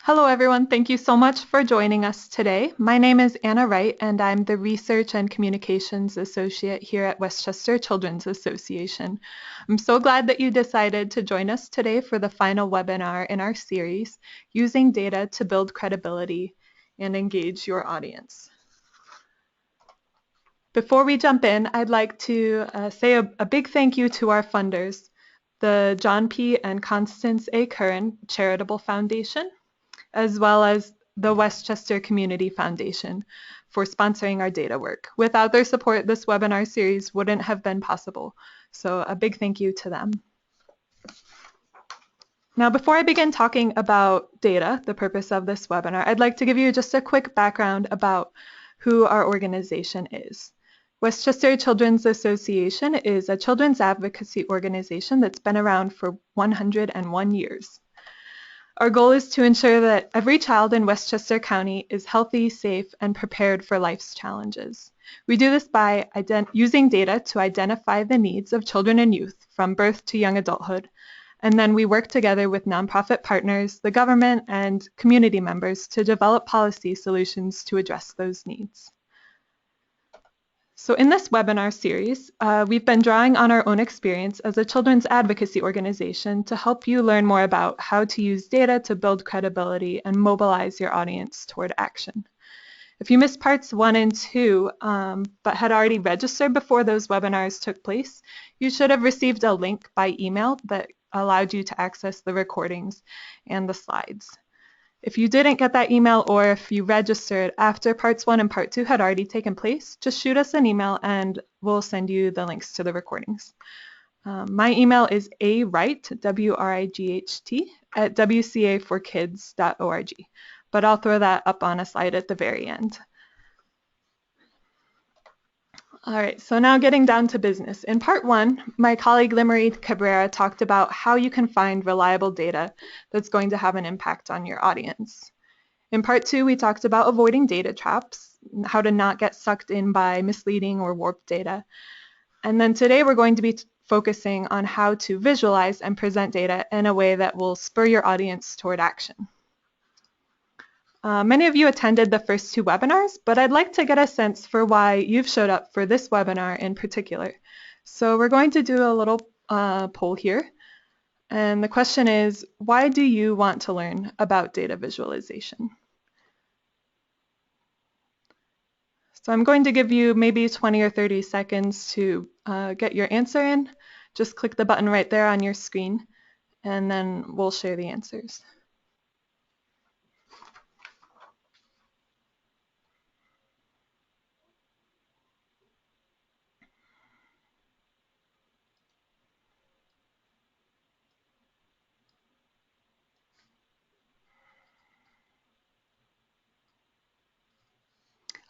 Hello, everyone. Thank you so much for joining us today. My name is Anna Wright, and I'm the Research and Communications Associate here at Westchester Children's Association. I'm so glad that you decided to join us today for the final webinar in our series, Using Data to Build Credibility and Engage Your Audience. Before we jump in, I'd like to say a big thank you to our funders, the John P. and Constance A. Curran Charitable Foundation, as well as the Westchester Community Foundation for sponsoring our data work. Without their support, this webinar series wouldn't have been possible. So a big thank you to them. Now, before I begin talking about data, the purpose of this webinar, I'd like to give you just a quick background about who our organization is. Westchester Children's Association is a children's advocacy organization that's been around for 101 years. Our goal is to ensure that every child in Westchester County is healthy, safe, and prepared for life's challenges. We do this by using data to identify the needs of children and youth from birth to young adulthood, and then we work together with nonprofit partners, the government, and community members to develop policy solutions to address those needs. So in this webinar series, we've been drawing on our own experience as a children's advocacy organization to help you learn more about how to use data to build credibility and mobilize your audience toward action. If you missed parts 1 and 2, but had already registered before those webinars took place, you should have received a link by email that allowed you to access the recordings and the slides. If you didn't get that email, or if you registered after parts 1 and part 2 had already taken place, just shoot us an email and we'll send you the links to the recordings. My email is awright, W-R-I-G-H-T, at wcaforkids.org, but I'll throw that up on a slide at the very end. All right, so now getting down to business. In part 1, my colleague Limery Cabrera talked about how you can find reliable data that's going to have an impact on your audience. In part 2, we talked about avoiding data traps, how to not get sucked in by misleading or warped data. And then today we're going to be focusing on how to visualize and present data in a way that will spur your audience toward action. Many of you attended the first 2 webinars, but I'd like to get a sense for why you've showed up for this webinar in particular. So we're going to do a little poll here. And the question is, why do you want to learn about data visualization? So I'm going to give you maybe 20 or 30 seconds to get your answer in. Just click the button right there on your screen, and then we'll share the answers.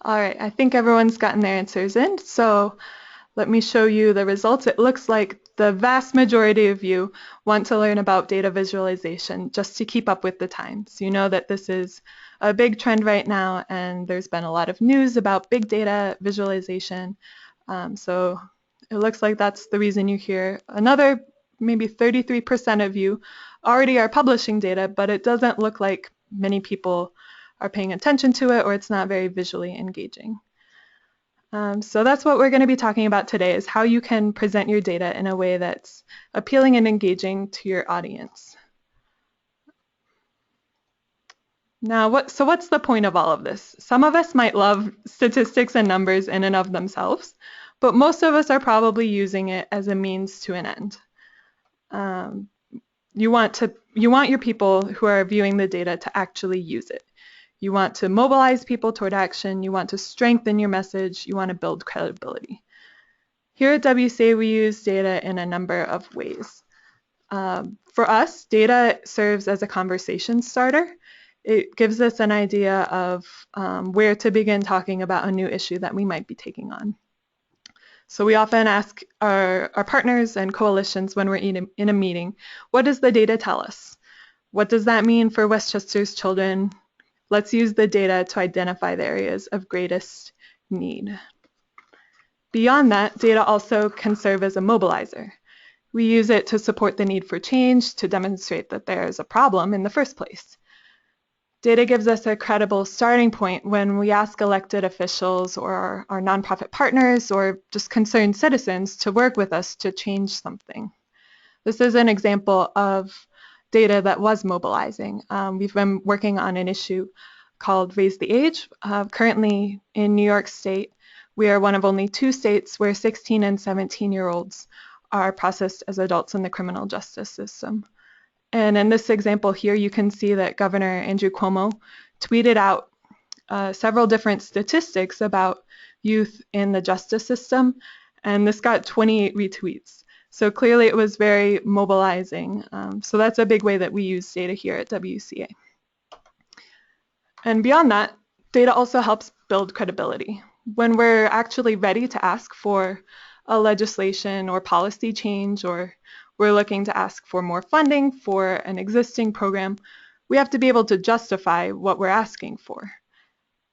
All right, I think everyone's gotten their answers in, so let me show you the results. It looks like the vast majority of you want to learn about data visualization just to keep up with the times. You know that this is a big trend right now, and there's been a lot of news about big data visualization. So it looks like that's the reason you're here. Another maybe 33% of you already are publishing data, but it doesn't look like many people are paying attention to it, or it's not very visually engaging. So that's what we're going to be talking about today, is how you can present your data in a way that's appealing and engaging to your audience. Now, what's the point of all of this? Some of us might love statistics and numbers in and of themselves, but most of us are probably using it as a means to an end. You want your people who are viewing the data to actually use it. You want to mobilize people toward action. You want to strengthen your message. You want to build credibility. Here at WCA, we use data in a number of ways. For us, data serves as a conversation starter. It gives us an idea of where to begin talking about a new issue that we might be taking on. So we often ask our partners and coalitions when we're in a meeting, what does the data tell us? What does that mean for Westchester's children? Let's use the data to identify the areas of greatest need. Beyond that, data also can serve as a mobilizer. We use it to support the need for change, to demonstrate that there is a problem in the first place. Data gives us a credible starting point when we ask elected officials or our nonprofit partners or just concerned citizens to work with us to change something. This is an example of data that was mobilizing. We've been working on an issue called Raise the Age. Currently in New York State, we are one of only 2 states where 16 and 17-year-olds are processed as adults in the criminal justice system. And in this example here, you can see that Governor Andrew Cuomo tweeted out several different statistics about youth in the justice system, and this got 28 retweets. So clearly it was very mobilizing. So that's a big way that we use data here at WCA. And beyond that, data also helps build credibility. When we're actually ready to ask for a legislation or policy change, or we're looking to ask for more funding for an existing program, we have to be able to justify what we're asking for.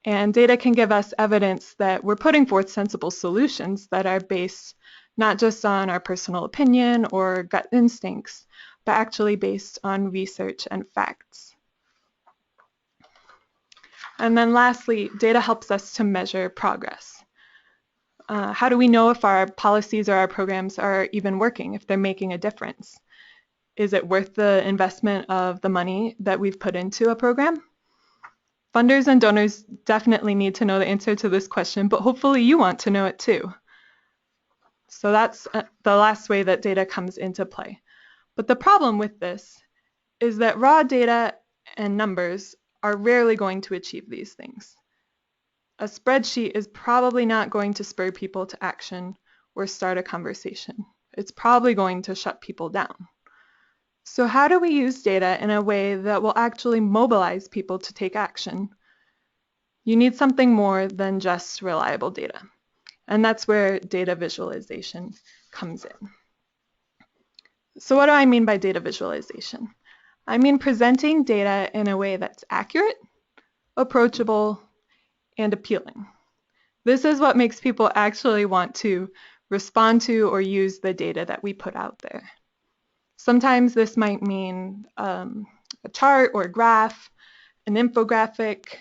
And data can give us evidence that we're putting forth sensible solutions that are based not just on our personal opinion or gut instincts, but actually based on research and facts. And then lastly, data helps us to measure progress. How do we know if our policies or our programs are even working, if they're making a difference? Is it worth the investment of the money that we've put into a program? Funders and donors definitely need to know the answer to this question, but hopefully you want to know it too. So that's the last way that data comes into play. But the problem with this is that raw data and numbers are rarely going to achieve these things. A spreadsheet is probably not going to spur people to action or start a conversation. It's probably going to shut people down. So how do we use data in a way that will actually mobilize people to take action? You need something more than just reliable data. And that's where data visualization comes in. So what do I mean by data visualization? I mean presenting data in a way that's accurate, approachable, and appealing. This is what makes people actually want to respond to or use the data that we put out there. Sometimes this might mean a chart or a graph, an infographic,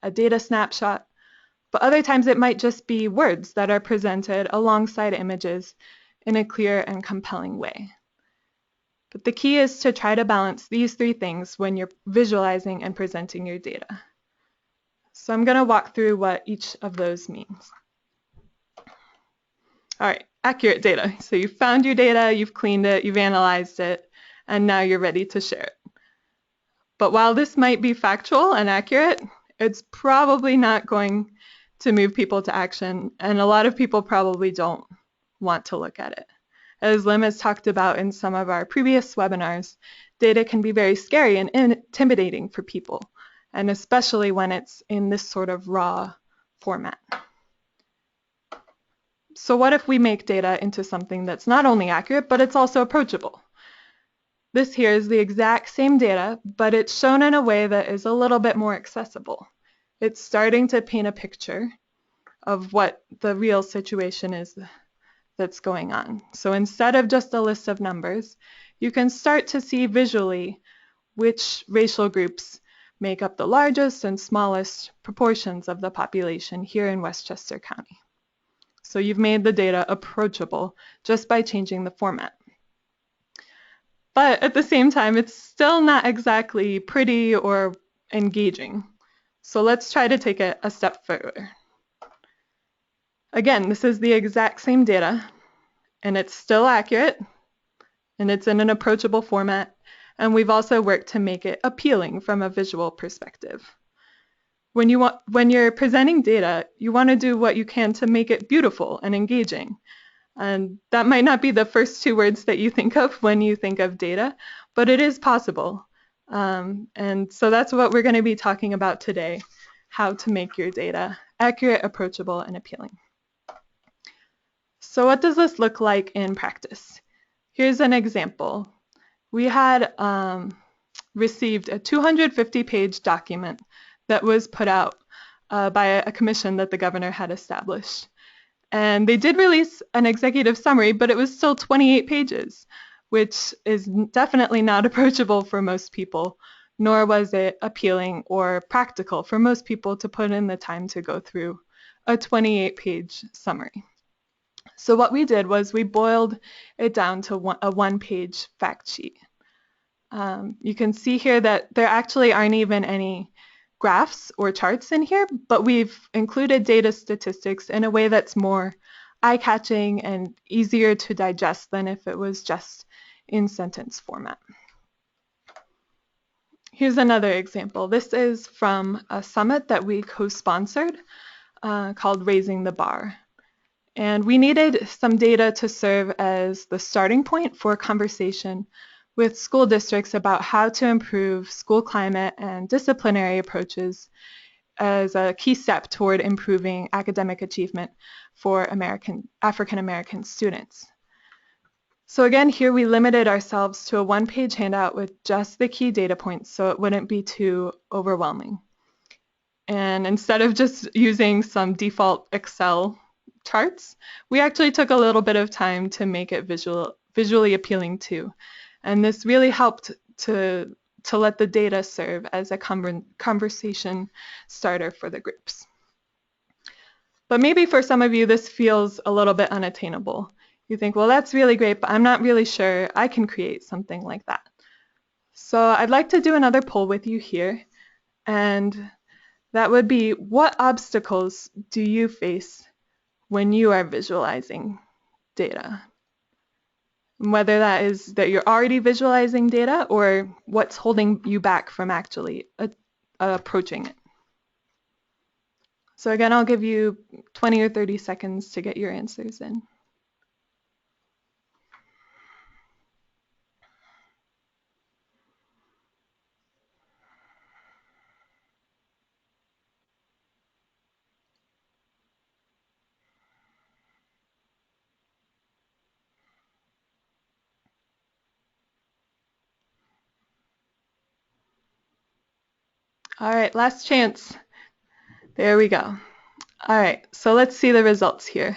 a data snapshot, but other times it might just be words that are presented alongside images in a clear and compelling way. But the key is to try to balance these 3 things when you're visualizing and presenting your data. So I'm going to walk through what each of those means. All right, accurate data. So you've found your data, you've cleaned it, you've analyzed it, and now you're ready to share it. But while this might be factual and accurate, it's probably not going to move people to action, and a lot of people probably don't want to look at it. As Lim has talked about in some of our previous webinars, data can be very scary and intimidating for people, and especially when it's in this sort of raw format. So what if we make data into something that's not only accurate, but it's also approachable? This here is the exact same data, but it's shown in a way that is a little bit more accessible. It's starting to paint a picture of what the real situation is that's going on. So instead of just a list of numbers, you can start to see visually which racial groups make up the largest and smallest proportions of the population here in Westchester County. So you've made the data approachable just by changing the format. But at the same time, it's still not exactly pretty or engaging. So let's try to take it a step further. Again, this is the exact same data, and it's still accurate, and it's in an approachable format, and we've also worked to make it appealing from a visual perspective. When you're presenting data, you want to do what you can to make it beautiful and engaging. And that might not be the first 2 words that you think of when you think of data, but it is possible. And so that's what we're going to be talking about today, how to make your data accurate, approachable, and appealing. So what does this look like in practice? Here's an example. We had received a 250-page document that was put out by a commission that the governor had established. And they did release an executive summary, but it was still 28 pages, which is definitely not approachable for most people nor was it appealing or practical for most people to put in the time to go through a 28-page summary. So what we did was we boiled it down to a one-page fact sheet. You can see here that there actually aren't even any graphs or charts in here, but we've included data statistics in a way that's more eye-catching and easier to digest than if it was just in sentence format. Here's another example. This is from a summit that we co-sponsored called Raising the Bar. And we needed some data to serve as the starting point for a conversation with school districts about how to improve school climate and disciplinary approaches as a key step toward improving academic achievement for African American students. So again, here we limited ourselves to a one-page handout with just the key data points so it wouldn't be too overwhelming. And instead of just using some default Excel charts, we actually took a little bit of time to make it visually appealing too. And this really helped to let the data serve as a conversation starter for the groups. But maybe for some of you, this feels a little bit unattainable. You think, well, that's really great, but I'm not really sure I can create something like that. So I'd like to do another poll with you here. And that would be, what obstacles do you face when you are visualizing data? Whether that is that you're already visualizing data or what's holding you back from actually approaching it. So again, I'll give you 20 or 30 seconds to get your answers in. All right, last chance. There we go. All right, so let's see the results here.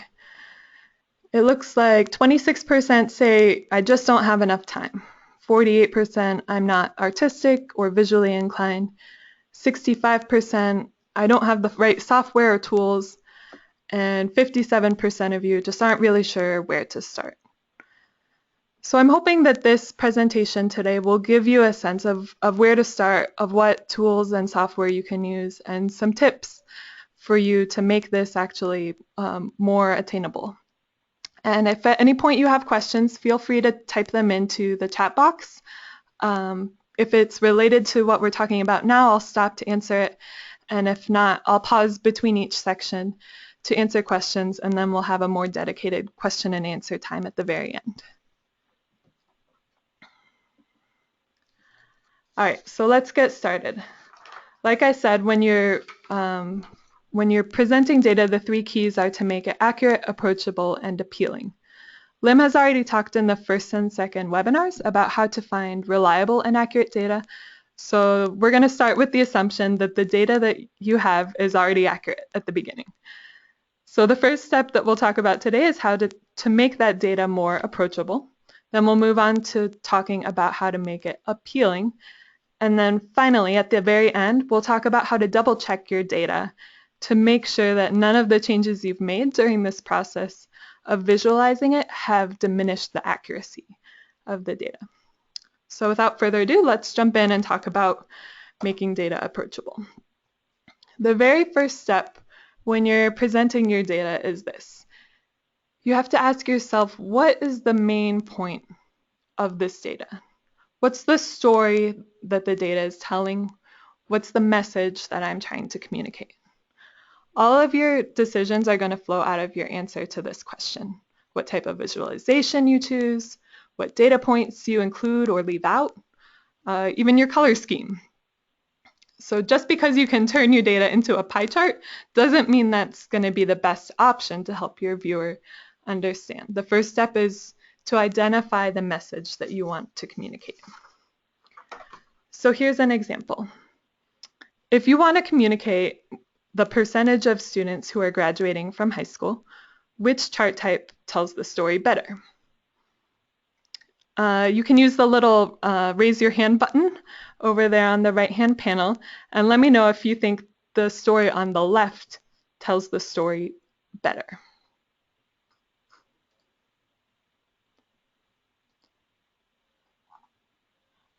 It looks like 26% say, I just don't have enough time. 48%, I'm not artistic or visually inclined. 65%, I don't have the right software or tools. And 57% of you just aren't really sure where to start. So I'm hoping that this presentation today will give you a sense of where to start, of what tools and software you can use, and some tips for you to make this actually more attainable. And if at any point you have questions, feel free to type them into the chat box. If it's related to what we're talking about now, I'll stop to answer it. And if not, I'll pause between each section to answer questions, and then we'll have a more dedicated question and answer time at the very end. All right, so let's get started. Like I said, when you're presenting data, the three keys are to make it accurate, approachable, and appealing. Lim has already talked in the first and second webinars about how to find reliable and accurate data. So we're going to start with the assumption that the data that you have is already accurate at the beginning. So the first step that we'll talk about today is how to make that data more approachable. Then we'll move on to talking about how to make it appealing. And then finally, at the very end, we'll talk about how to double check your data to make sure that none of the changes you've made during this process of visualizing it have diminished the accuracy of the data. So without further ado, let's jump in and talk about making data approachable. The very first step when you're presenting your data is this. You have to ask yourself, what is the main point of this data? What's the story that the data is telling? What's the message that I'm trying to communicate? All of your decisions are going to flow out of your answer to this question. What type of visualization you choose, what data points you include or leave out, even your color scheme. So just because you can turn your data into a pie chart doesn't mean that's going to be the best option to help your viewer understand. The first step is to identify the message that you want to communicate. So here's an example. If you want to communicate the percentage of students who are graduating from high school, which chart type tells the story better? You can use the little raise your hand button over there on the right-hand panel, and let me know if you think the story on the left tells the story better.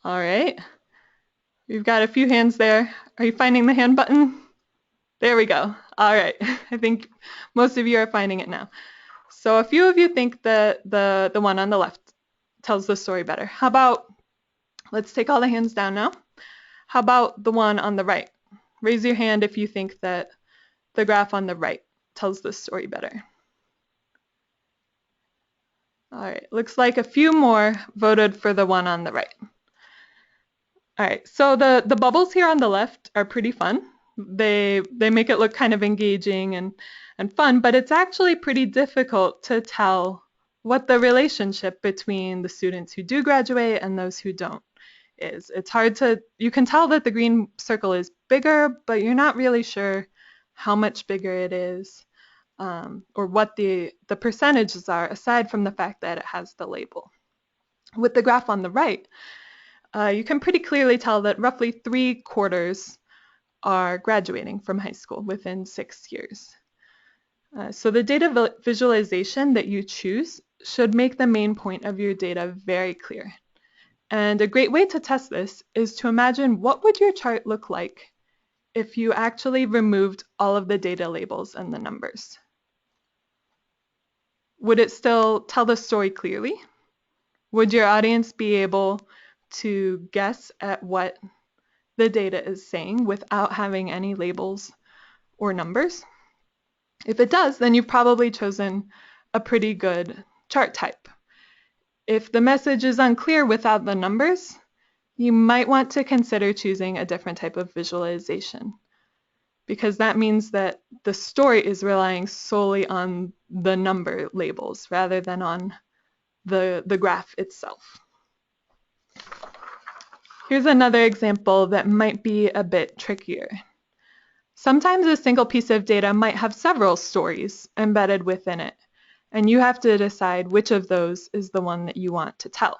All right, we've got a few hands there. Are you finding the hand button? There we go. All right, I think most of you are finding it now. So a few of you think that the one on the left tells the story better. How about, let's take all the hands down now. How about the one on the right? Raise your hand if you think that the graph on the right tells the story better. All right, looks like a few more voted for the one on the right. All right, so the bubbles here on the left are pretty fun. They make it look kind of engaging and fun, but it's actually pretty difficult to tell what the relationship between the students who do graduate and those who don't is. It's hard to, you can tell that the green circle is bigger, but you're not really sure how much bigger it is, or what the percentages are, aside from the fact that it has the label. With the graph on the right, you can pretty clearly tell that roughly 3/4 are graduating from high school within 6 years. So the data visualization that you choose should make the main point of your data very clear. And a great way to test this is to imagine what would your chart look like if you actually removed all of the data labels and the numbers. Would it still tell the story clearly? Would your audience be able to guess at what the data is saying without having any labels or numbers? If it does, then you've probably chosen a pretty good chart type. If the message is unclear without the numbers, you might want to consider choosing a different type of visualization, because that means that the story is relying solely on the number labels rather than on the graph itself. Here's another example that might be a bit trickier. Sometimes a single piece of data might have several stories embedded within it, and you have to decide which of those is the one that you want to tell.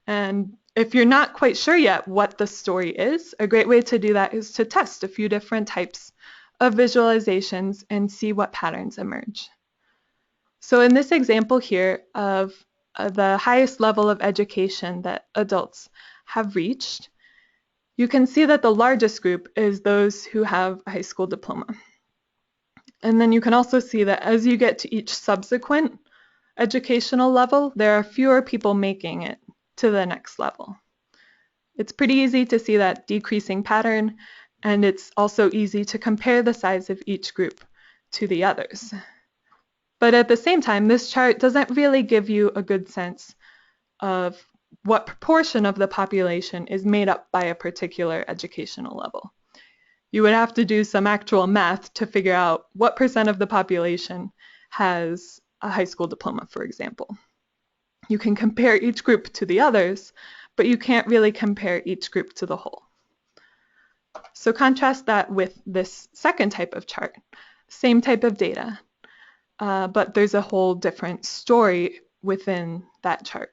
And if you're not quite sure yet what the story is, a great way to do that is to test a few different types of visualizations and see what patterns emerge. So in this example here of the highest level of education that adults have reached, you can see that the largest group is those who have a high school diploma. And then you can also see that as you get to each subsequent educational level, there are fewer people making it to the next level. It's pretty easy to see that decreasing pattern, and it's also easy to compare the size of each group to the others. But at the same time, this chart doesn't really give you a good sense of what proportion of the population is made up by a particular educational level. You would have to do some actual math to figure out what percent of the population has a high school diploma, for example. You can compare each group to the others, but you can't really compare each group to the whole. So contrast that with this second type of chart, same type of data, but there's a whole different story within that chart.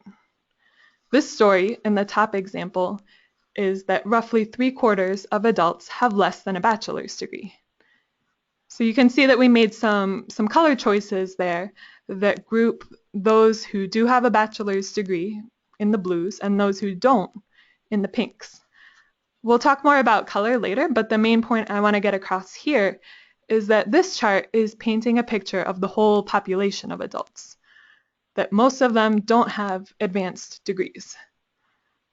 This story in the top example is that roughly 3/4 of adults have less than a bachelor's degree. So you can see that we made some color choices there that group those who do have a bachelor's degree in the blues and those who don't in the pinks. We'll talk more about color later, but the main point I want to get across here is that this chart is painting a picture of the whole population of adults, that most of them don't have advanced degrees.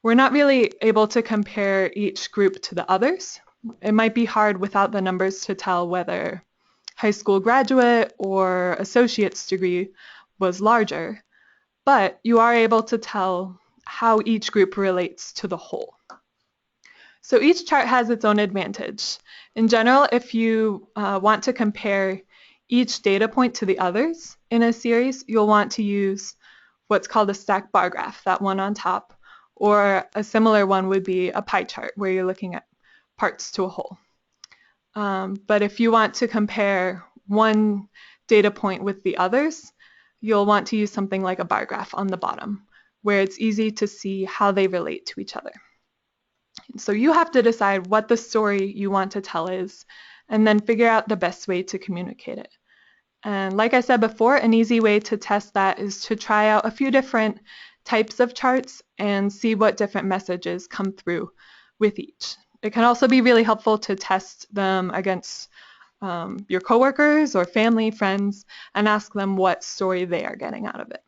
We're not really able to compare each group to the others. It might be hard without the numbers to tell whether high school graduate or associate's degree was larger, but you are able to tell how each group relates to the whole. So each chart has its own advantage. In general, if you want to compare each data point to the others in a series, you'll want to use what's called a stacked bar graph, that one on top, or a similar one would be a pie chart where you're looking at parts to a whole. But if you want to compare one data point with the others, you'll want to use something like a bar graph on the bottom, where it's easy to see how they relate to each other. So you have to decide what the story you want to tell is, and then figure out the best way to communicate it. And like I said before, an easy way to test that is to try out a few different types of charts and see what different messages come through with each. It can also be really helpful to test them against your coworkers or family, friends, and ask them what story they are getting out of it.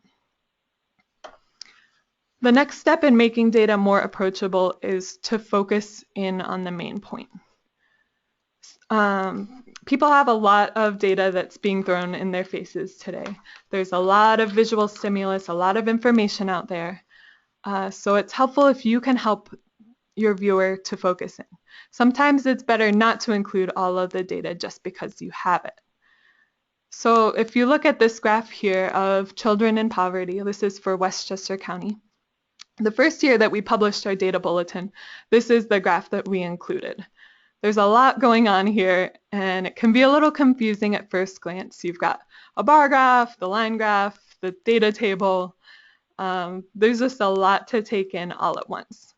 The next step in making data more approachable is to focus in on the main point. People have a lot of data that's being thrown in their faces today. There's a lot of visual stimulus, a lot of information out there. So it's helpful if you can help your viewer to focus in. Sometimes it's better not to include all of the data just because you have it. So if you look at this graph here of children in poverty, this is for Westchester County. The first year that we published our data bulletin, this is the graph that we included. There's a lot going on here, and it can be a little confusing at first glance. You've got a bar graph, the line graph, the data table. There's just a lot to take in all at once.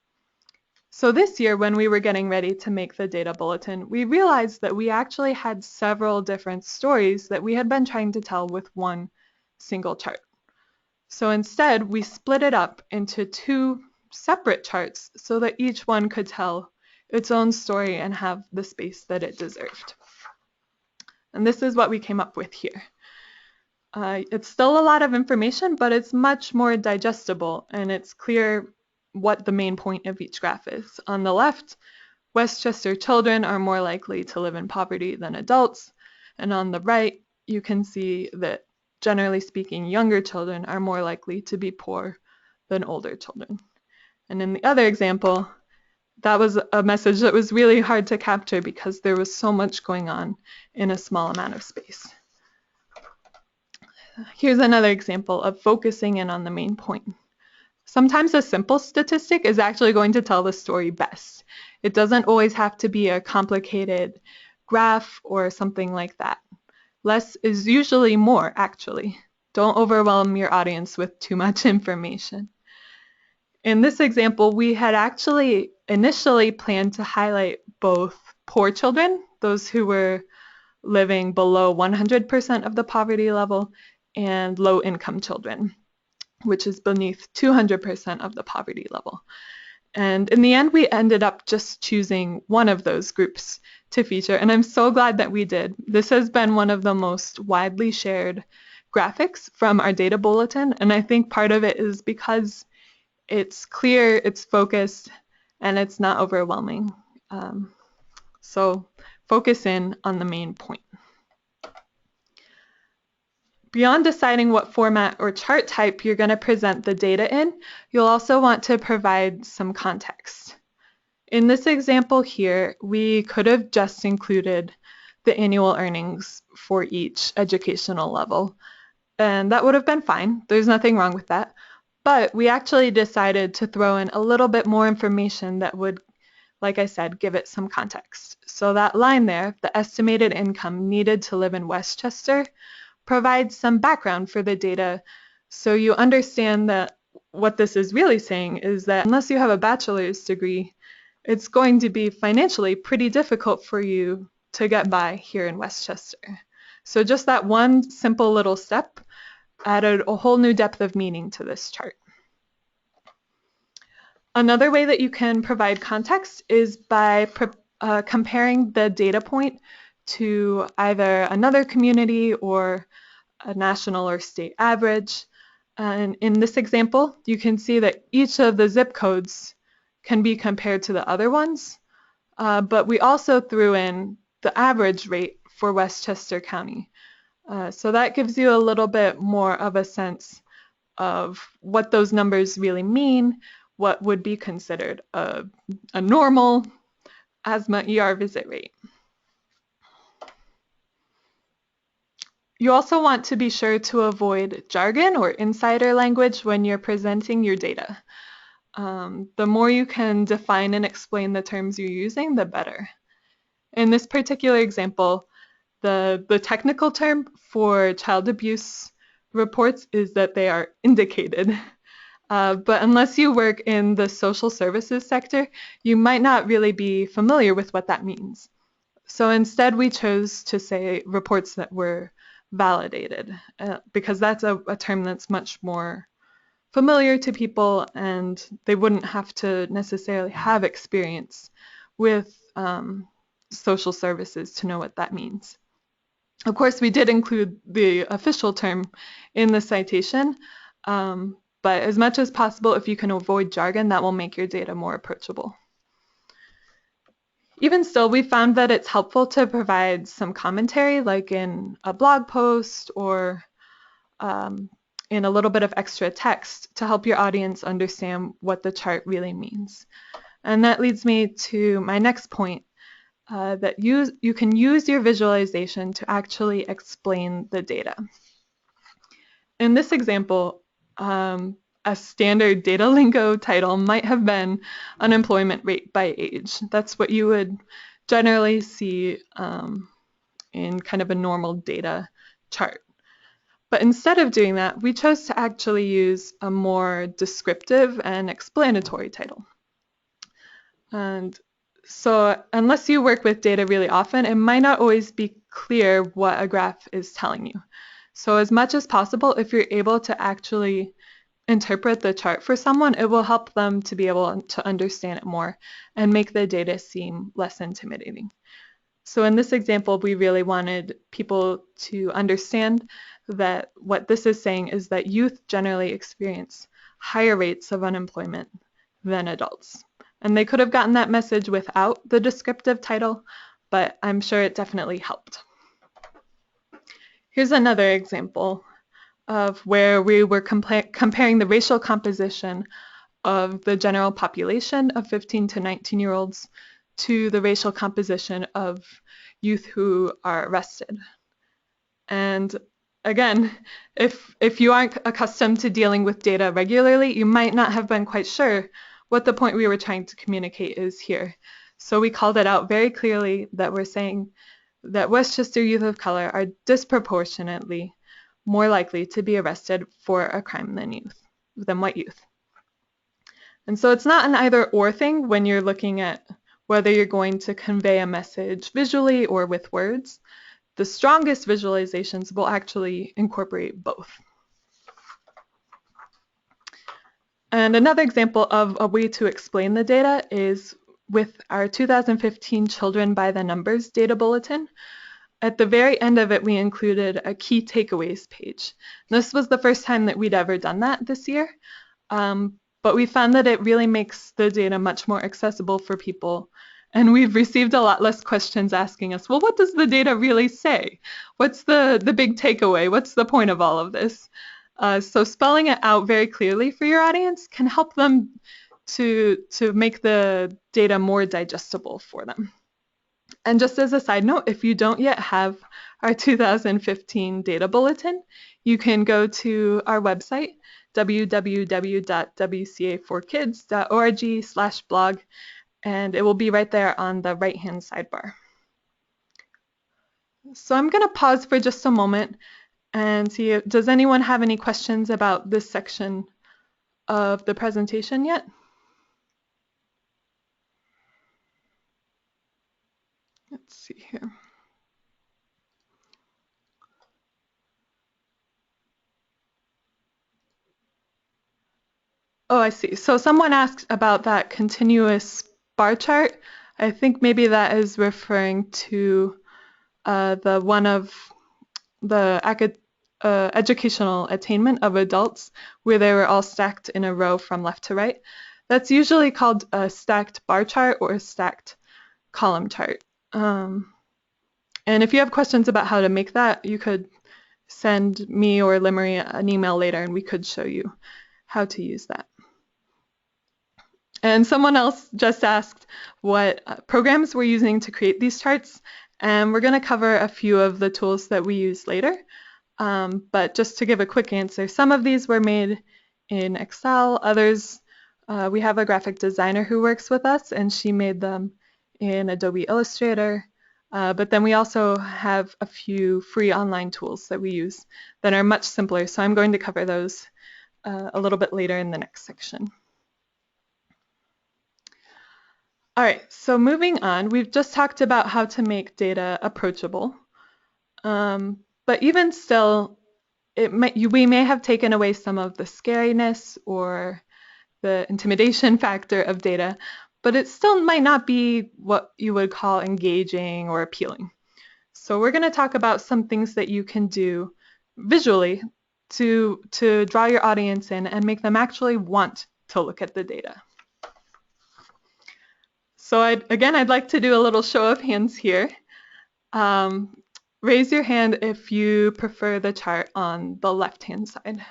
So this year, when we were getting ready to make the data bulletin, we realized that we actually had several different stories that we had been trying to tell with one single chart. So instead, we split it up into two separate charts so that each one could tell its own story and have the space that it deserved. And this is what we came up with here. It's still a lot of information, but it's much more digestible, and it's clear what the main point of each graph is. On the left, Westchester children are more likely to live in poverty than adults, and on the right, you can see that generally speaking, younger children are more likely to be poor than older children. And in the other example, that was a message that was really hard to capture because there was so much going on in a small amount of space. Here's another example of focusing in on the main point. Sometimes a simple statistic is actually going to tell the story best. It doesn't always have to be a complicated graph or something like that. Less is usually more, actually. Don't overwhelm your audience with too much information. In this example, we had actually initially planned to highlight both poor children, those who were living below 100% of the poverty level, and low-income children, which is beneath 200% of the poverty level. And in the end, we ended up just choosing one of those groups to feature, and I'm so glad that we did. This has been one of the most widely shared graphics from our data bulletin, and I think part of it is because it's clear, it's focused, and it's not overwhelming. So focus in on the main point. Beyond deciding what format or chart type you're going to present the data in, you'll also want to provide some context. In this example here, we could have just included the annual earnings for each educational level, and that would have been fine. There's nothing wrong with that. But we actually decided to throw in a little bit more information that would, like I said, give it some context. So that line there, the estimated income needed to live in Westchester, provides some background for the data so you understand that what this is really saying is that unless you have a bachelor's degree, it's going to be financially pretty difficult for you to get by here in Westchester. So just that one simple little step added a whole new depth of meaning to this chart. Another way that you can provide context is by comparing the data point to either another community or a national or state average. And in this example, you can see that each of the zip codes can be compared to the other ones, but we also threw in the average rate for Westchester County. So that gives you a little bit more of a sense of what those numbers really mean, what would be considered a normal asthma ER visit rate. You also want to be sure to avoid jargon or insider language when you're presenting your data. The more you can define and explain the terms you're using, the better. In this particular example, the technical term for child abuse reports is that they are indicated. But unless you work in the social services sector, you might not really be familiar with what that means. So instead, we chose to say reports that were validated, because that's a term that's much more familiar to people, and they wouldn't have to necessarily have experience with social services to know what that means. Of course, we did include the official term in the citation, but as much as possible, if you can avoid jargon, that will make your data more approachable. Even still, we found that it's helpful to provide some commentary, like in a blog post or in a little bit of extra text to help your audience understand what the chart really means. And that leads me to my next point, that you can use your visualization to actually explain the data. In this example, a standard data lingo title might have been unemployment rate by age. That's what you would generally see in kind of a normal data chart. But instead of doing that, we chose to actually use a more descriptive and explanatory title. And so unless you work with data really often, it might not always be clear what a graph is telling you. So as much as possible, if you're able to actually interpret the chart for someone, it will help them to be able to understand it more and make the data seem less intimidating. So in this example, we really wanted people to understand that what this is saying is that youth generally experience higher rates of unemployment than adults. And they could have gotten that message without the descriptive title, but I'm sure it definitely helped. Here's another example of where we were comparing the racial composition of the general population of 15 to 19-year-olds to the racial composition of youth who are arrested. And again, if you aren't accustomed to dealing with data regularly, you might not have been quite sure what the point we were trying to communicate is here. So we called it out very clearly that we're saying that Westchester youth of color are disproportionately more likely to be arrested for a crime than white youth. And so it's not an either or thing when you're looking at whether you're going to convey a message visually or with words. The strongest visualizations will actually incorporate both. And another example of a way to explain the data is with our 2015 Children by the Numbers data bulletin. At the very end of it, we included a key takeaways page. This was the first time that we'd ever done that this year, but we found that it really makes the data much more accessible for people. And we've received a lot less questions asking us, well, what does the data really say? What's the big takeaway? What's the point of all of this? So spelling it out very clearly for your audience can help them to make the data more digestible for them. And just as a side note, if you don't yet have our 2015 data bulletin, you can go to our website, www.wca4kids.org/blog, and it will be right there on the right-hand sidebar. So I'm going to pause for just a moment and see, does anyone have any questions about this section of the presentation yet? Let's see here. Oh, I see. So someone asked about that continuous bar chart. I think maybe that is referring to the one of the educational attainment of adults, where they were all stacked in a row from left to right. That's usually called a stacked bar chart or a stacked column chart. And if you have questions about how to make that, you could send me or Limery an email later and we could show you how to use that. And someone else just asked what programs we're using to create these charts, and we're going to cover a few of the tools that we use later. But just to give a quick answer, some of these were made in Excel, others we have a graphic designer who works with us and she made them in Adobe Illustrator. But then we also have a few free online tools that we use that are much simpler, so I'm going to cover those a little bit later in the next section. All right, so moving on, we've just talked about how to make data approachable. But even still, we may have taken away some of the scariness or the intimidation factor of data, but it still might not be what you would call engaging or appealing. So we're going to talk about some things that you can do visually to draw your audience in and make them actually want to look at the data. So I'd like to do a little show of hands here. Raise your hand if you prefer the chart on the left-hand side.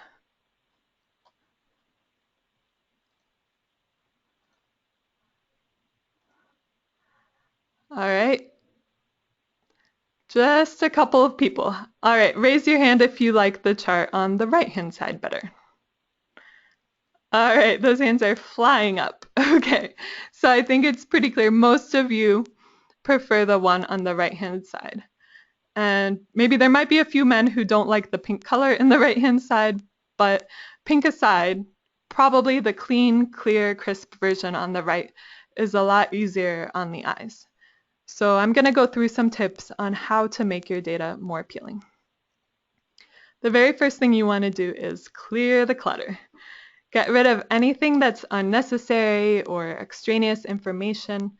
All right. Just a couple of people. All right, raise your hand if you like the chart on the right-hand side better. All right, those hands are flying up. Okay, so I think it's pretty clear most of you prefer the one on the right-hand side. And maybe there might be a few men who don't like the pink color in the right-hand side, but pink aside, probably the clean, clear, crisp version on the right is a lot easier on the eyes. So I'm going to go through some tips on how to make your data more appealing. The very first thing you want to do is clear the clutter. Get rid of anything that's unnecessary or extraneous information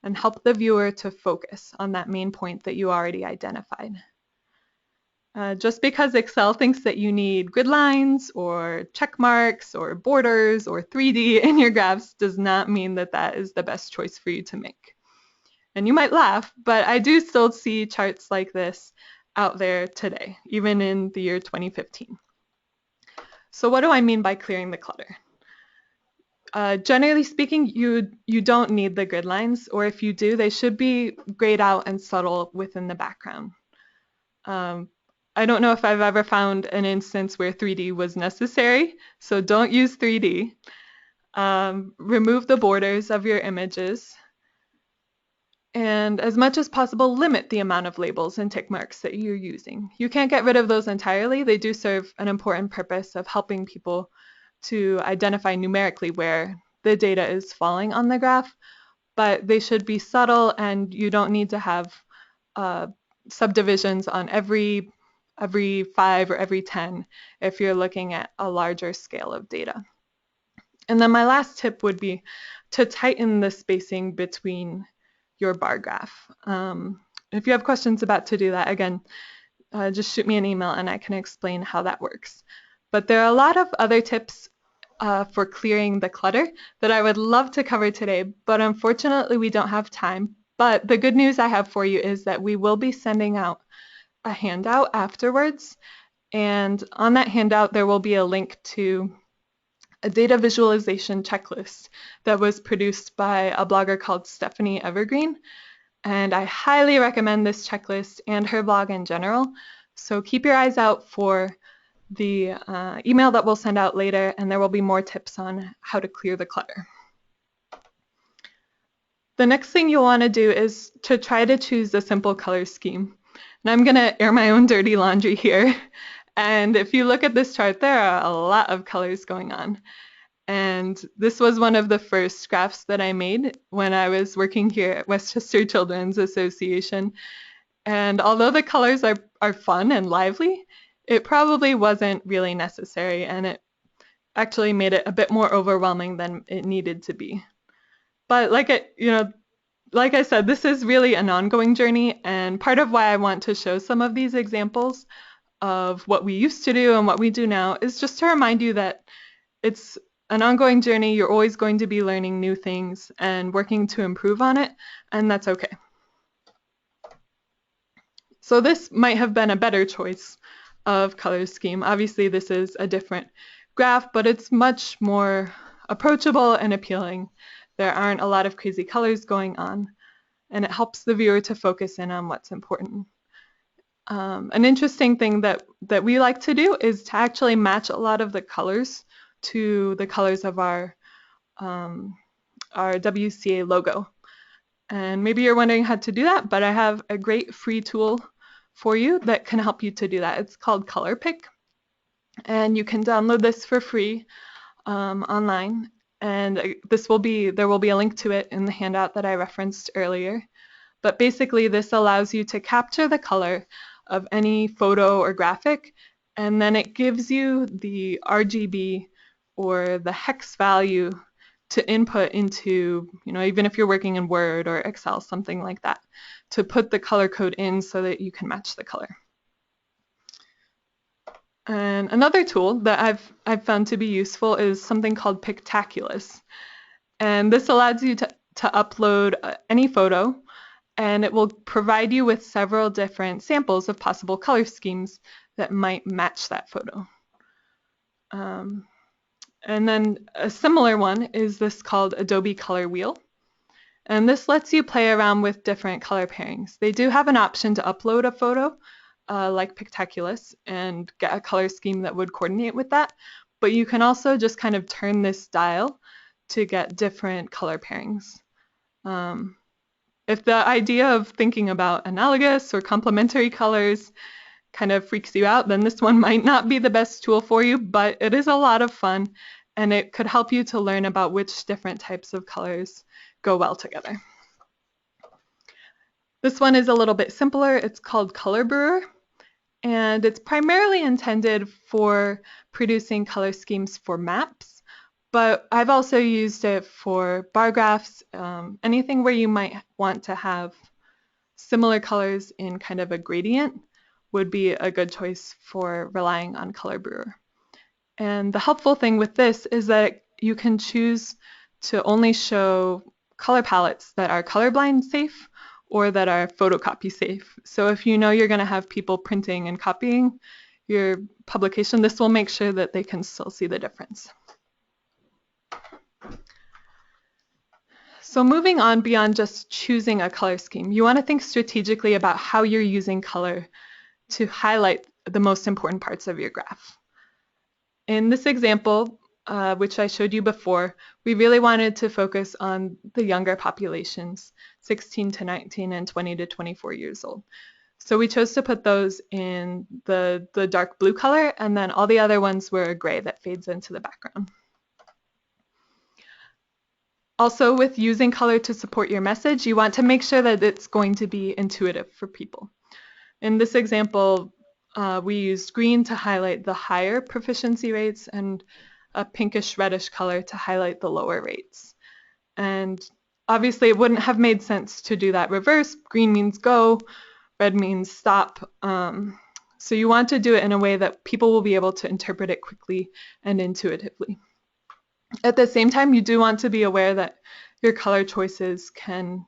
and help the viewer to focus on that main point that you already identified. Just because Excel thinks that you need grid lines or check marks or borders or 3D in your graphs does not mean that that is the best choice for you to make. And you might laugh, but I do still see charts like this out there today, even in the year 2015. So what do I mean by clearing the clutter? Generally speaking, you don't need the grid lines, or if you do, they should be grayed out and subtle within the background. I don't know if I've ever found an instance where 3D was necessary, so don't use 3D. Remove the borders of your images. And as much as possible, limit the amount of labels and tick marks that you're using. You can't get rid of those entirely. They do serve an important purpose of helping people to identify numerically where the data is falling on the graph, but they should be subtle, and you don't need to have subdivisions on every 5 or every 10 if you're looking at a larger scale of data. And then my last tip would be to tighten the spacing between your bar graph. If you have questions about to do that, again, just shoot me an email and I can explain how that works. But there are a lot of other tips for clearing the clutter that I would love to cover today, but unfortunately we don't have time. But the good news I have for you is that we will be sending out a handout afterwards, and on that handout there will be a link to a data visualization checklist that was produced by a blogger called Stephanie Evergreen, and I highly recommend this checklist and her blog in general. So keep your eyes out for the email that we'll send out later, and there will be more tips on how to clear the clutter. The next thing you'll want to do is to try to choose a simple color scheme. And I'm going to air my own dirty laundry here. And if you look at this chart, there are a lot of colors going on. And this was one of the first graphs that I made when I was working here at Westchester Children's Association. And although the colors are fun and lively, it probably wasn't really necessary, and it actually made it a bit more overwhelming than it needed to be. But like I said, this is really an ongoing journey, and part of why I want to show some of these examples of what we used to do and what we do now is just to remind you that it's an ongoing journey. You're always going to be learning new things and working to improve on it, and that's okay. So this might have been a better choice of color scheme. Obviously this is a different graph, but it's much more approachable and appealing. There aren't a lot of crazy colors going on, and it helps the viewer to focus in on what's important. An interesting thing that we like to do is to actually match a lot of the colors to the colors of our WCA logo. And maybe you're wondering how to do that, but I have a great free tool for you that can help you to do that. It's called Color Pick. and you can download this for free online. And there will be a link to it in the handout that I referenced earlier. But basically, this allows you to capture the color of any photo or graphic, and then it gives you the RGB or the hex value to input into, even if you're working in Word or Excel, something like that, to put the color code in so that you can match the color. And another tool that I've found to be useful is something called Piktochart. And this allows you to upload any photo, and it will provide you with several different samples of possible color schemes that might match that photo. And then a similar one is this called Adobe Color Wheel. And this lets you play around with different color pairings. They do have an option to upload a photo, like Piktochart, and get a color scheme that would coordinate with that. But you can also just kind of turn this dial to get different color pairings. If the idea of thinking about analogous or complementary colors kind of freaks you out, then this one might not be the best tool for you, but it is a lot of fun, and it could help you to learn about which different types of colors go well together. This one is a little bit simpler. It's called Color Brewer, and it's primarily intended for producing color schemes for maps, but I've also used it for bar graphs, anything where you might want to have similar colors in kind of a gradient would be a good choice for relying on Color Brewer. And the helpful thing with this is that you can choose to only show color palettes that are colorblind safe or that are photocopy safe. So if you know you're going to have people printing and copying your publication, this will make sure that they can still see the difference. So moving on beyond just choosing a color scheme, you want to think strategically about how you're using color to highlight the most important parts of your graph. In this example, which I showed you before, we really wanted to focus on the younger populations, 16 to 19 and 20 to 24 years old. So we chose to put those in the dark blue color, and then all the other ones were gray that fades into the background. Also, with using color to support your message, you want to make sure that it's going to be intuitive for people. In this example, we used green to highlight the higher proficiency rates and a pinkish reddish color to highlight the lower rates. And obviously it wouldn't have made sense to do that reverse. Green means go, red means stop. So you want to do it in a way that people will be able to interpret it quickly and intuitively. At the same time, you do want to be aware that your color choices can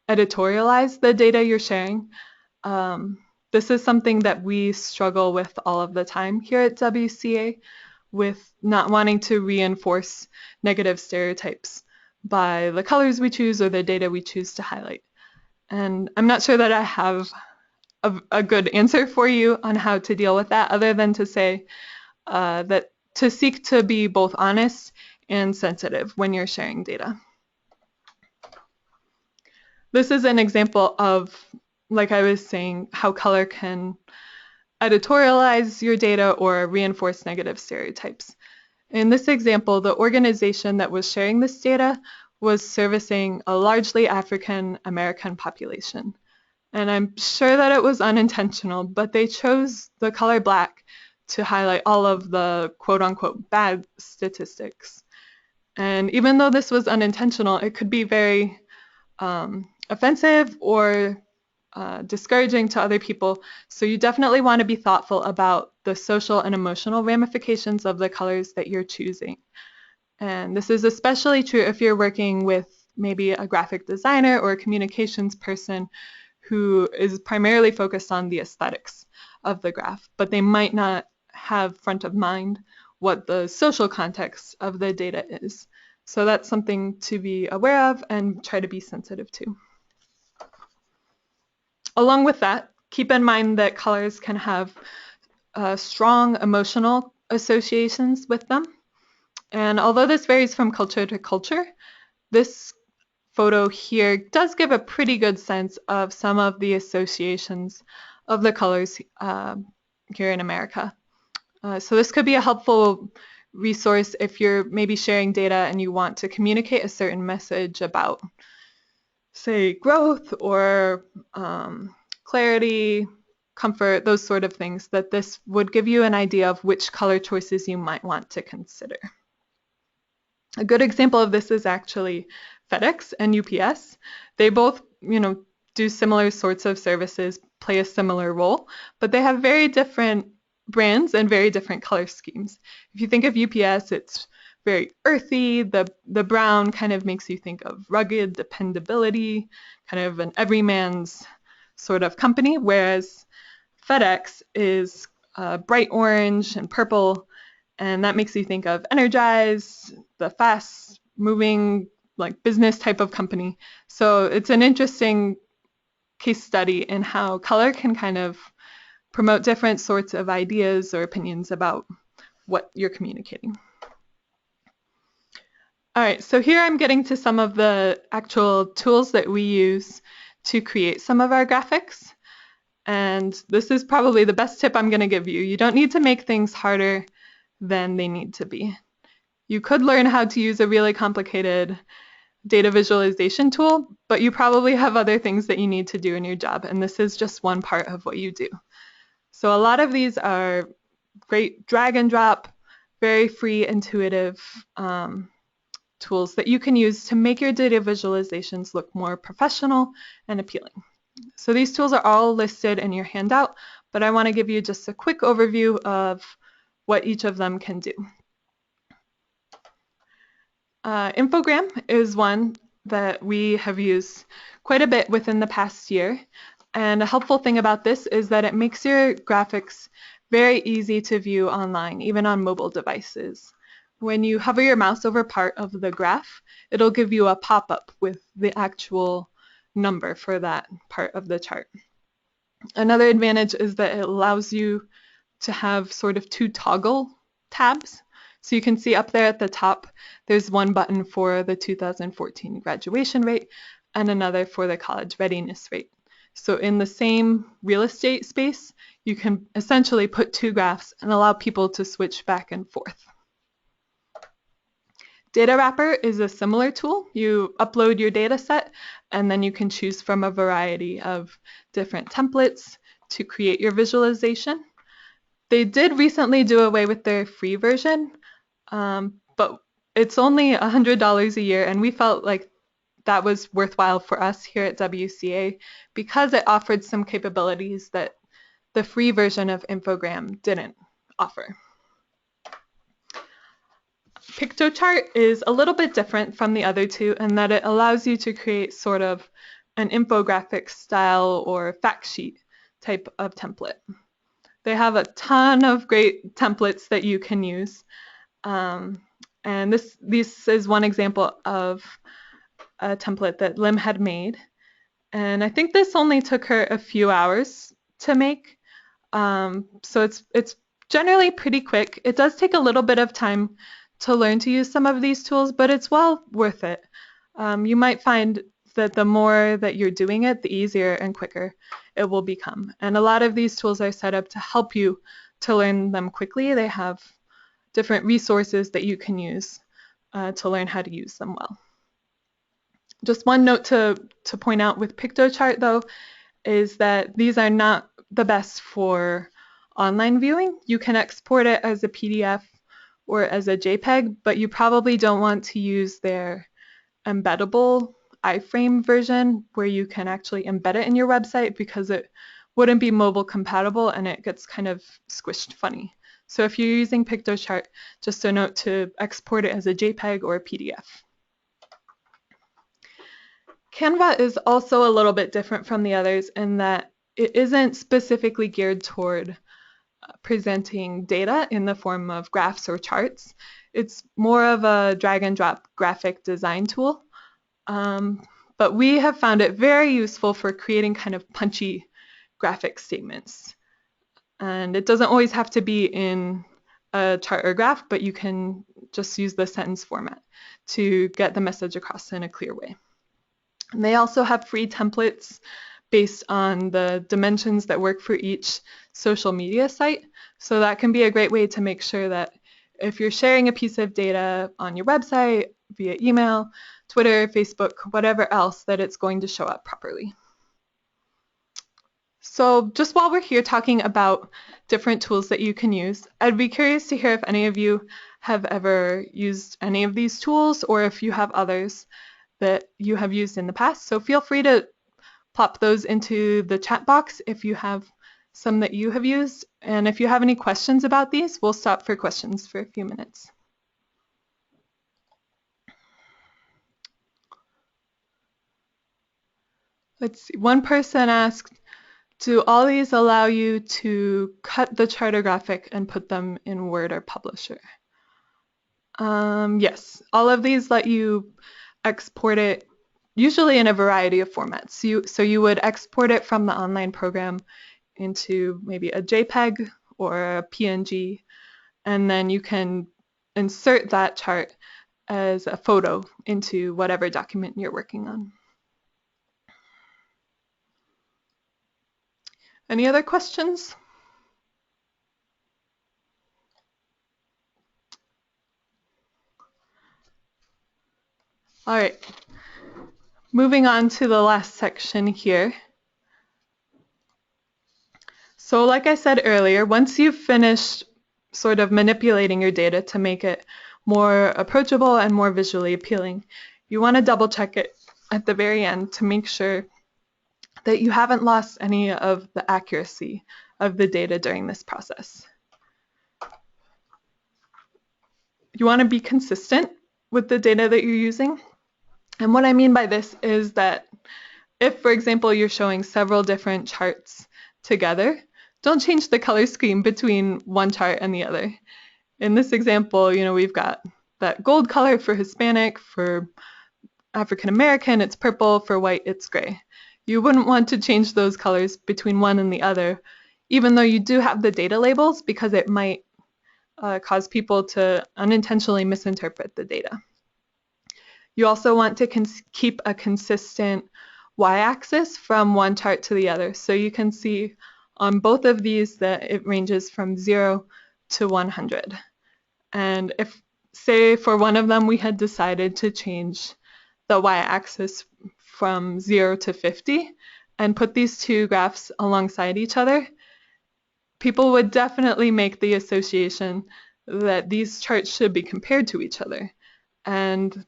editorialize the data you're sharing. This is something that we struggle with all of the time here at WCA, with not wanting to reinforce negative stereotypes by the colors we choose or the data we choose to highlight. And I'm not sure that I have a good answer for you on how to deal with that, other than to say that to seek to be both honest and sensitive when you're sharing data. This is an example of, like I was saying, how color can editorialize your data or reinforce negative stereotypes. In this example, the organization that was sharing this data was servicing a largely African American population. And I'm sure that it was unintentional, but they chose the color black to highlight all of the quote-unquote bad statistics. And even though this was unintentional, it could be very offensive or discouraging to other people. So you definitely want to be thoughtful about the social and emotional ramifications of the colors that you're choosing. And this is especially true if you're working with maybe a graphic designer or a communications person who is primarily focused on the aesthetics of the graph, but they might not have front of mind what the social context of the data is. So that's something to be aware of and try to be sensitive to. Along with that, keep in mind that colors can have strong emotional associations with them. And although this varies from culture to culture, this photo here does give a pretty good sense of some of the associations of the colors here in America. So this could be a helpful resource if you're maybe sharing data and you want to communicate a certain message about, say, growth or clarity, comfort, those sort of things, that this would give you an idea of which color choices you might want to consider. A good example of this is actually FedEx and UPS. They both, do similar sorts of services, play a similar role, but they have very different brands and very different color schemes. If you think of UPS, it's very earthy. The brown kind of makes you think of rugged dependability, kind of an everyman's sort of company, whereas FedEx is bright orange and purple, and that makes you think of energized, the fast moving, like business type of company. So it's an interesting case study in how color can kind of promote different sorts of ideas or opinions about what you're communicating. All right, so here I'm getting to some of the actual tools that we use to create some of our graphics. And this is probably the best tip I'm going to give you. You don't need to make things harder than they need to be. You could learn how to use a really complicated data visualization tool, but you probably have other things that you need to do in your job, and this is just one part of what you do. So a lot of these are great drag and drop, very free, intuitive tools that you can use to make your data visualizations look more professional and appealing. So these tools are all listed in your handout, but I want to give you just a quick overview of what each of them can do. Infogram is one that we have used quite a bit within the past year. And a helpful thing about this is that it makes your graphics very easy to view online, even on mobile devices. When you hover your mouse over part of the graph, it'll give you a pop-up with the actual number for that part of the chart. Another advantage is that it allows you to have sort of two toggle tabs. So you can see up there at the top, there's one button for the 2014 graduation rate and another for the college readiness rate. So in the same real estate space, you can essentially put two graphs and allow people to switch back and forth. Data Wrapper is a similar tool. You upload your data set and then you can choose from a variety of different templates to create your visualization. They did recently do away with their free version, but it's only $100 a year, and we felt like that was worthwhile for us here at WCA because it offered some capabilities that the free version of Infogram didn't offer. Piktochart is a little bit different from the other two in that it allows you to create sort of an infographic style or fact sheet type of template. They have a ton of great templates that you can use. And this is one example of a template that Lim had made. And I think this only took her a few hours to make. So it's generally pretty quick. It does take a little bit of time to learn to use some of these tools, but it's well worth it. You might find that the more that you're doing it, the easier and quicker it will become. And a lot of these tools are set up to help you to learn them quickly. They have different resources that you can use to learn how to use them well. Just one note to point out with Piktochart, though, is that these are not the best for online viewing. You can export it as a PDF or as a JPEG, but you probably don't want to use their embeddable iframe version where you can actually embed it in your website because it wouldn't be mobile compatible and it gets kind of squished funny. So if you're using Piktochart, just a note to export it as a JPEG or a PDF. Canva is also a little bit different from the others in that it isn't specifically geared toward presenting data in the form of graphs or charts. It's more of a drag and drop graphic design tool. But we have found it very useful for creating kind of punchy graphic statements. And it doesn't always have to be in a chart or graph, but you can just use the sentence format to get the message across in a clear way. And they also have free templates based on the dimensions that work for each social media site. So that can be a great way to make sure that if you're sharing a piece of data on your website, via email, Twitter, Facebook, whatever else, that it's going to show up properly. So just while we're here talking about different tools that you can use, I'd be curious to hear if any of you have ever used any of these tools or if you have others that you have used in the past. So feel free to pop those into the chat box if you have some that you have used. And if you have any questions about these, we'll stop for questions for a few minutes. Let's see, one person asked, do all these allow you to cut the charter graphic and put them in Word or Publisher? Yes, all of these let you export it, usually in a variety of formats. So you would export it from the online program into maybe a JPEG or a PNG, and then you can insert that chart as a photo into whatever document you're working on. Any other questions? All right, moving on to the last section here. So like I said earlier, once you've finished sort of manipulating your data to make it more approachable and more visually appealing, you want to double check it at the very end to make sure that you haven't lost any of the accuracy of the data during this process. You want to be consistent with the data that you're using. And what I mean by this is that if, for example, you're showing several different charts together, don't change the color scheme between one chart and the other. In this example, we've got that gold color for Hispanic, for African American, it's purple, for white, it's gray. You wouldn't want to change those colors between one and the other, even though you do have the data labels, because it might cause people to unintentionally misinterpret the data. You also want to keep a consistent y-axis from one chart to the other. So you can see on both of these that it ranges from 0 to 100. And if, say, for one of them we had decided to change the y-axis from 0 to 50 and put these two graphs alongside each other, people would definitely make the association that these charts should be compared to each other. And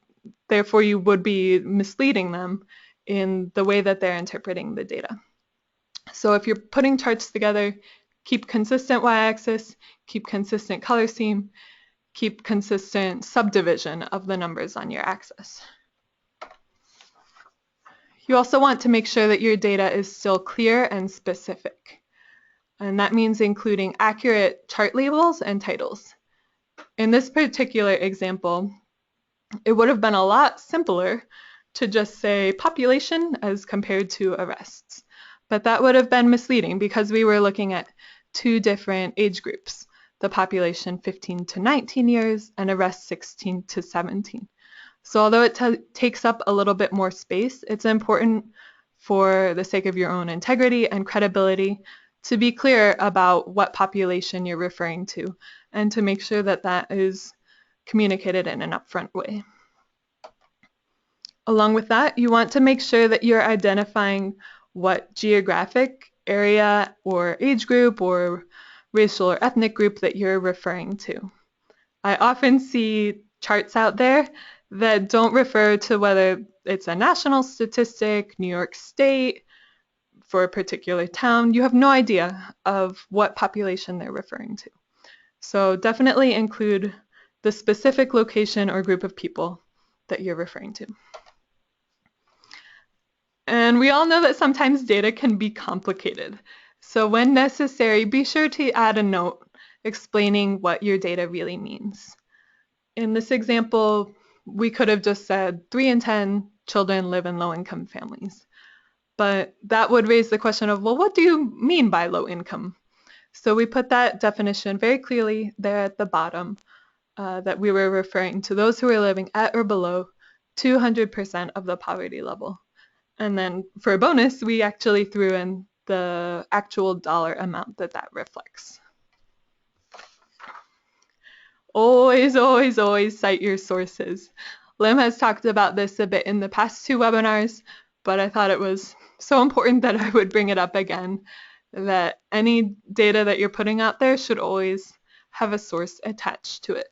therefore, you would be misleading them in the way that they're interpreting the data. So if you're putting charts together, keep consistent y-axis, keep consistent color scheme, keep consistent subdivision of the numbers on your axis. You also want to make sure that your data is still clear and specific. And that means including accurate chart labels and titles. In this particular example, it would have been a lot simpler to just say population as compared to arrests. But that would have been misleading because we were looking at two different age groups, the population 15 to 19 years and arrests 16 to 17. So although it takes up a little bit more space, it's important for the sake of your own integrity and credibility to be clear about what population you're referring to and to make sure that that is communicated in an upfront way. Along with that, you want to make sure that you're identifying what geographic area or age group or racial or ethnic group that you're referring to. I often see charts out there that don't refer to whether it's a national statistic, New York State, for a particular town. You have no idea of what population they're referring to. So definitely include the specific location or group of people that you're referring to. And we all know that sometimes data can be complicated. So when necessary, be sure to add a note explaining what your data really means. In this example, we could have just said 3 in 10 children live in low-income families. But that would raise the question of, well, what do you mean by low income? So we put that definition very clearly there at the bottom, that we were referring to those who are living at or below 200% of the poverty level. And then for a bonus, we actually threw in the actual dollar amount that reflects. Always, always, always cite your sources. Lim has talked about this a bit in the past 2 webinars, but I thought it was so important that I would bring it up again, that any data that you're putting out there should always have a source attached to it.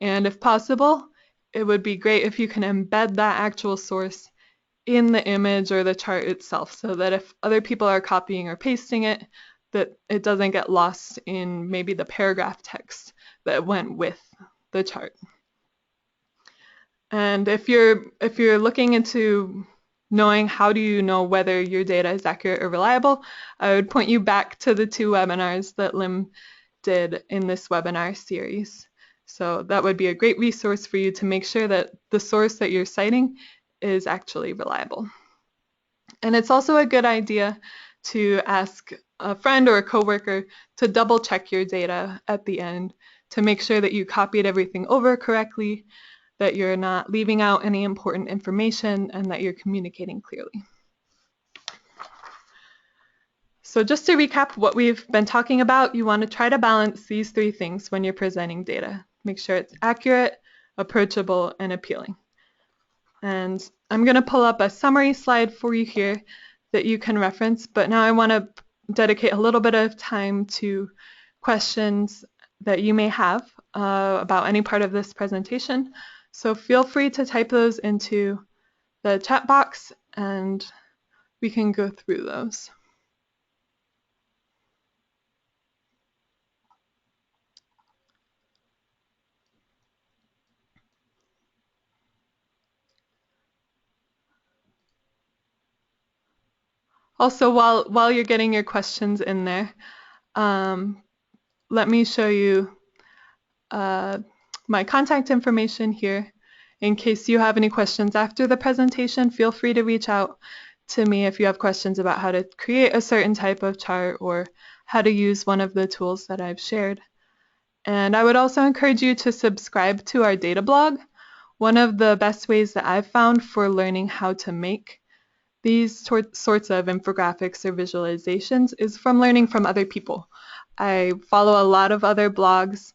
And if possible, it would be great if you can embed that actual source in the image or the chart itself, so that if other people are copying or pasting it, that it doesn't get lost in maybe the paragraph text that went with the chart. And if you're looking into knowing how do you know whether your data is accurate or reliable, I would point you back to the 2 webinars that Lim did in this webinar series. So that would be a great resource for you to make sure that the source that you're citing is actually reliable. And it's also a good idea to ask a friend or a coworker to double check your data at the end to make sure that you copied everything over correctly, that you're not leaving out any important information, and that you're communicating clearly. So just to recap what we've been talking about, you want to try to balance these 3 things when you're presenting data. Make sure it's accurate, approachable, and appealing. And I'm going to pull up a summary slide for you here that you can reference, but now I want to dedicate a little bit of time to questions that you may have about any part of this presentation. So feel free to type those into the chat box and we can go through those. Also, while you're getting your questions in there, let me show you my contact information here. In case you have any questions after the presentation, feel free to reach out to me if you have questions about how to create a certain type of chart or how to use one of the tools that I've shared. And I would also encourage you to subscribe to our data blog. One of the best ways that I've found for learning how to make these sorts of infographics or visualizations is from learning from other people. I follow a lot of other blogs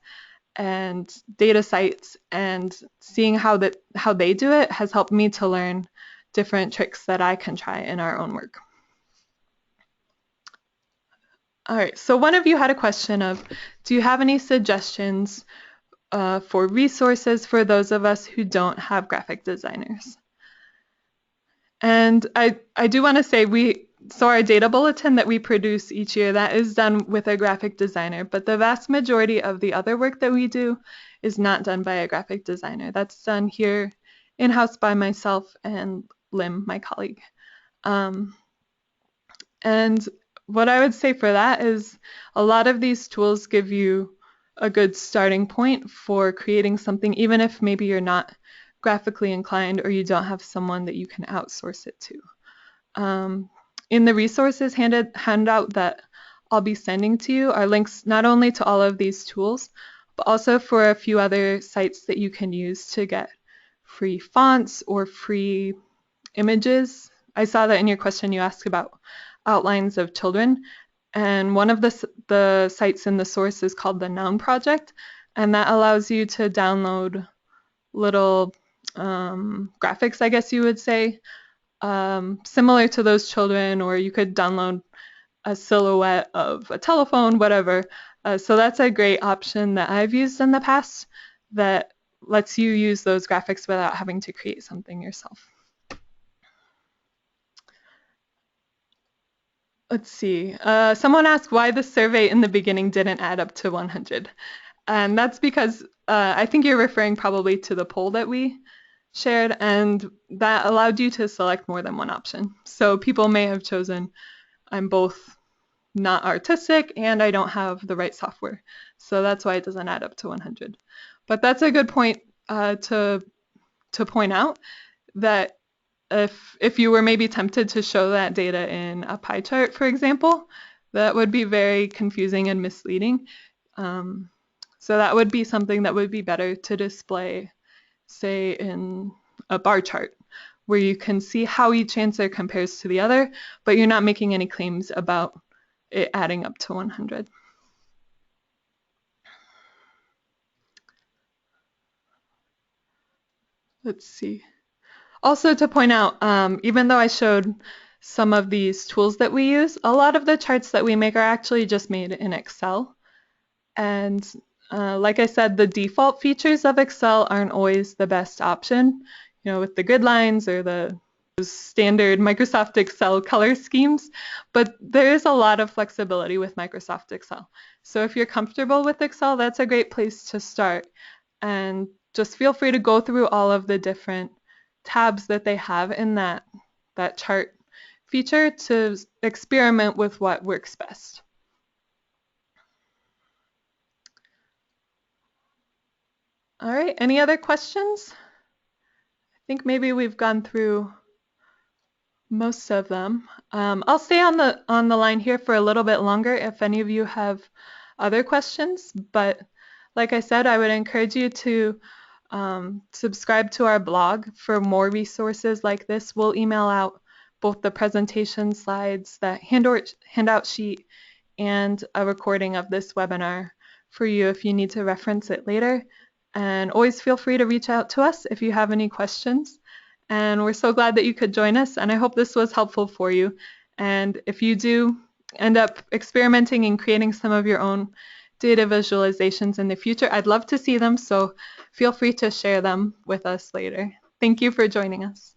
and data sites, and seeing how they do it has helped me to learn different tricks that I can try in our own work. All right, so one of you had a question of, do you have any suggestions for resources for those of us who don't have graphic designers? And I do want to say our data bulletin that we produce each year, that is done with a graphic designer, but the vast majority of the other work that we do is not done by a graphic designer. That's done here in-house by myself and Lim, my colleague. And what I would say for that is a lot of these tools give you a good starting point for creating something, even if maybe you're not graphically inclined or you don't have someone that you can outsource it to. In the resources handout that I'll be sending to you are links not only to all of these tools, but also for a few other sites that you can use to get free fonts or free images. I saw that in your question you asked about outlines of children, and one of the sites in the source is called the Noun Project, and that allows you to download little graphics, I guess you would say, similar to those children, or you could download a silhouette of a telephone, whatever. So that's a great option that I've used in the past that lets you use those graphics without having to create something yourself. Let's see. Someone asked why the survey in the beginning didn't add up to 100. And that's because I think you're referring probably to the poll that we shared, and that allowed you to select more than one option. So people may have chosen, I'm both not artistic and I don't have the right software. So that's why it doesn't add up to 100. But that's a good point to point out, that if you were maybe tempted to show that data in a pie chart, for example, that would be very confusing and misleading. So that would be something that would be better to display, say, in a bar chart, where you can see how each answer compares to the other, but you're not making any claims about it adding up to 100. let's see. Also to point out, even though I showed some of these tools that we use, a lot of the charts that we make are actually just made in Excel. And like I said, the default features of Excel aren't always the best option, with the grid lines or the standard Microsoft Excel color schemes, but there is a lot of flexibility with Microsoft Excel. So if you're comfortable with Excel, that's a great place to start. And just feel free to go through all of the different tabs that they have in that chart feature to experiment with what works best. All right, any other questions? I think maybe we've gone through most of them. I'll stay on the line here for a little bit longer if any of you have other questions, but like I said, I would encourage you to subscribe to our blog for more resources like this. We'll email out both the presentation slides, that handout sheet, and a recording of this webinar for you if you need to reference it later. And always feel free to reach out to us if you have any questions. And we're so glad that you could join us, and I hope this was helpful for you. And if you do end up experimenting and creating some of your own data visualizations in the future, I'd love to see them, so feel free to share them with us later. Thank you for joining us.